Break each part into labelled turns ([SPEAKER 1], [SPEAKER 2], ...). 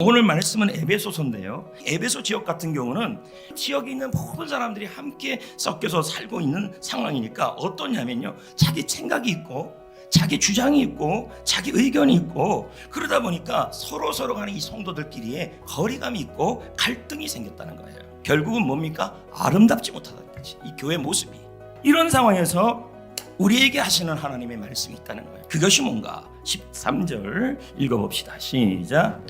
[SPEAKER 1] 오늘 말씀은 에베소서인데요. 에베소 지역 같은 경우는 지역에 있는 모든 사람들이 함께 섞여서 살고 있는 상황이니까 어떠냐면요, 자기 생각이 있고 자기 주장이 있고 자기 의견이 있고, 그러다 보니까 서로 간에 이 성도들끼리의 거리감이 있고 갈등이 생겼다는 거예요. 결국은 뭡니까? 아름답지 못하다는 거지, 이 교회 모습이. 이런 상황에서 우리에게 하시는 하나님의 말씀이 있다는 거예요. 그것이 뭔가? 13절 읽어봅시다. 시작.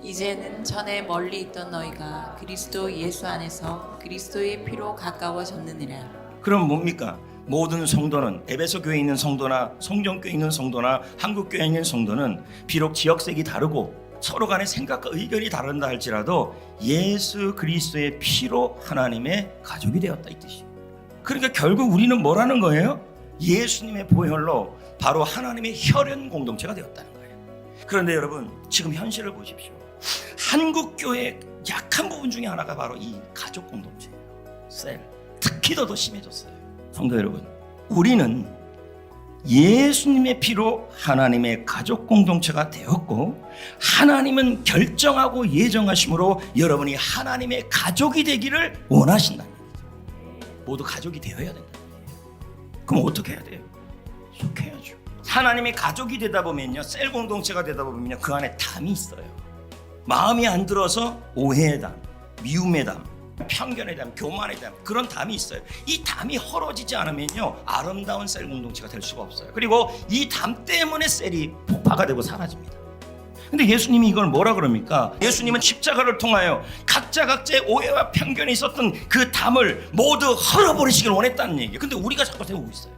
[SPEAKER 2] 이제는 전에 멀리 있던 너희가 그리스도 예수 안에서 그리스도의 피로 가까워졌느니라.
[SPEAKER 1] 그럼 뭡니까? 모든 성도는, 에베소 교회에 있는 성도나 성전교회에 있는 성도나 한국교회에 있는 성도는 비록 지역색이 다르고 서로 간의 생각과 의견이 다른다 할지라도 예수 그리스도의 피로 하나님의 가족이 되었다, 이 뜻이에요. 그러니까 결국 우리는 뭐라는 거예요? 예수님의 보혈로 바로 하나님의 혈연 공동체가 되었다는 거예요. 그런데 여러분, 지금 현실을 보십시오. 한국 교회의 약한 부분 중에 하나가 바로 이 가족 공동체예요. 셀. 특히 더 심해졌어요. 성도 여러분, 우리는 예수님의 피로 하나님의 가족 공동체가 되었고, 하나님은 결정하고 예정하심으로 여러분이 하나님의 가족이 되기를 원하신다는 거예요. 모두 가족이 되어야 된다. 그럼 어떻게 해야 돼요? 속해야죠. 하나님의 가족이 되다 보면요, 셀 공동체가 되다 보면요, 그 안에 담이 있어요. 마음이 안 들어서 오해의 담, 미움의 담, 편견의 담, 교만의 담, 그런 담이 있어요. 이 담이 헐어지지 않으면요, 아름다운 셀 공동체가 될 수가 없어요. 그리고 이 담 때문에 셀이 폭파가 되고 사라집니다. 근데 예수님이 이걸 뭐라 그럽니까? 예수님은 십자가를 통하여 각자의 오해와 편견이 있었던 그 담을 모두 헐어버리시길 원했다는 얘기예요. 근데 우리가 자꾸 세우고 있어요.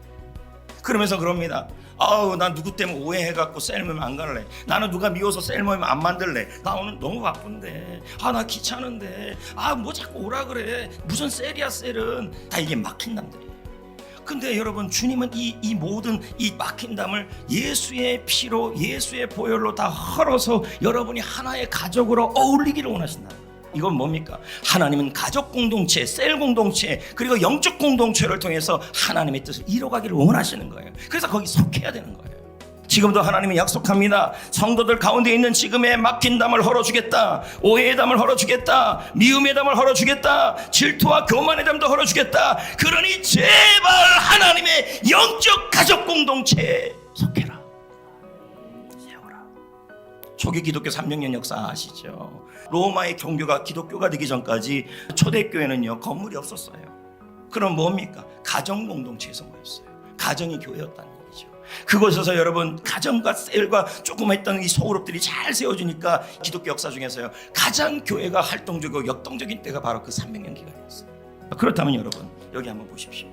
[SPEAKER 1] 그러면서 그럽니다. 아우, 난 누구 때문에 오해해갖고 셀 모임 안 갈래. 나는 누가 미워서 셀 모임 안 만들래. 나 오늘 너무 바쁜데. 나 귀찮은데. 뭐 자꾸 오라 그래. 무슨 셀이야, 셀은. 다 이게 막힌 담들이에요. 근데 여러분, 주님은 이 모든 이 막힌 담을 예수의 피로, 예수의 보혈로 다 헐어서 여러분이 하나의 가족으로 어울리기를 원하신다. 이건 뭡니까? 하나님은 가족 공동체, 셀 공동체, 그리고 영적 공동체를 통해서 하나님의 뜻을 이뤄가기를 원하시는 거예요. 그래서 거기 속해야 되는 거예요. 지금도 하나님이 약속합니다. 성도들 가운데 있는 지금의 막힌 담을 헐어주겠다. 오해의 담을 헐어주겠다. 미움의 담을 헐어주겠다. 질투와 교만의 담도 헐어주겠다. 그러니 제발 하나님의 영적 가족 공동체에 속해라. 세워라. 초기 기독교 300년 역사 아시죠? 로마의 종교가 기독교가 되기 전까지 초대교회는요, 건물이 없었어요. 그럼 뭡니까? 가정 공동체에서 모였어요. 가정이 교회였다는 얘기죠. 그곳에서 여러분, 가정과 셀과 조금 했던 이 소그룹들이 잘 세워지니까 기독교 역사 중에서요, 가장 교회가 활동적이고 역동적인 때가 바로 그 300년 기간이었어요. 그렇다면 여러분, 여기 한번 보십시오.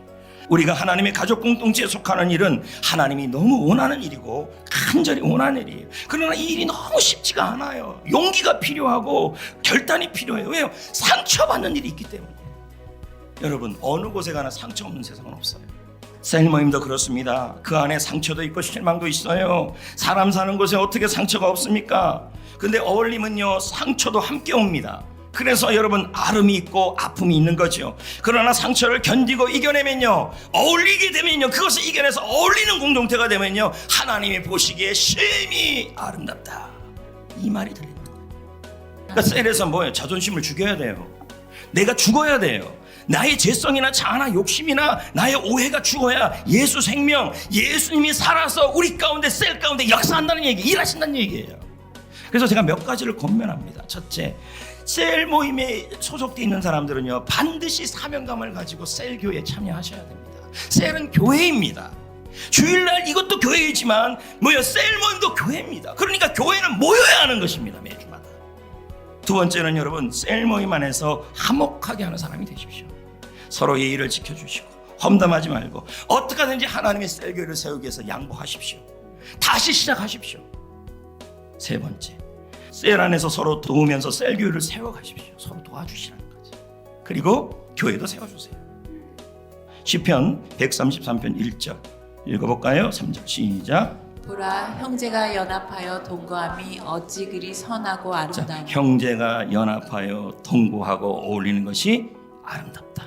[SPEAKER 1] 우리가 하나님의 가족 공동체에 속하는 일은 하나님이 너무 원하는 일이고 간절히 원하는 일이에요. 그러나 이 일이 너무 쉽지가 않아요. 용기가 필요하고 결단이 필요해요. 왜요? 상처받는 일이 있기 때문이에요. 여러분, 어느 곳에 가나 상처 없는 세상은 없어요. 셀 모임도 그렇습니다. 그 안에 상처도 있고 실망도 있어요. 사람 사는 곳에 어떻게 상처가 없습니까? 근데 어울림은요, 상처도 함께 옵니다. 그래서 여러분, 아름이 있고 아픔이 있는 거죠. 그러나 상처를 견디고 이겨내면요, 어울리게 되면요, 그것을 이겨내서 어울리는 공동체가 되면요, 하나님이 보시기에 심히 아름답다, 이 말이 들리는 거예요. 그러니까 셀에서 뭐예요? 자존심을 죽여야 돼요. 내가 죽어야 돼요. 나의 죄성이나 자아나 욕심이나 나의 오해가 죽어야 예수 생명, 예수님이 살아서 우리 가운데, 셀 가운데 역사한다는 얘기, 일하신다는 얘기예요. 그래서 제가 몇 가지를 권면합니다. 첫째, 셀 모임에 소속되어 있는 사람들은요, 반드시 사명감을 가지고 셀 교회에 참여하셔야 됩니다. 셀은 교회입니다. 주일날 이것도 교회이지만 셀 모임도 교회입니다. 그러니까 교회는 모여야 하는 것입니다, 매주마다. 두 번째는 여러분, 셀 모임 안에서 화목하게 하는 사람이 되십시오. 서로 예의를 지켜주시고 험담하지 말고 어떻게 하든지 하나님의 셀 교회를 세우기 위해서 양보하십시오. 다시 시작하십시오. 세 번째, 셀 안에서 서로 도우면서 셀 교회를 세워가십시오. 서로 도와주시라는 거죠. 그리고 교회도 세워주세요. 시편 133편 1절 읽어볼까요? 3절 시작.
[SPEAKER 2] 보라, 형제가 연합하여 동거함이 어찌 그리 선하고 아름다운.
[SPEAKER 1] 형제가 연합하여 동거하고 어울리는 것이 아름답다.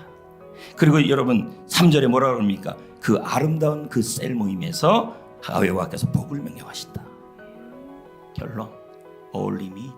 [SPEAKER 1] 그리고 여러분, 3절에 뭐라 그럽니까? 그 아름다운 그 셀 모임에서 여호와께서 복을 명령하신다. 결론, 어울림이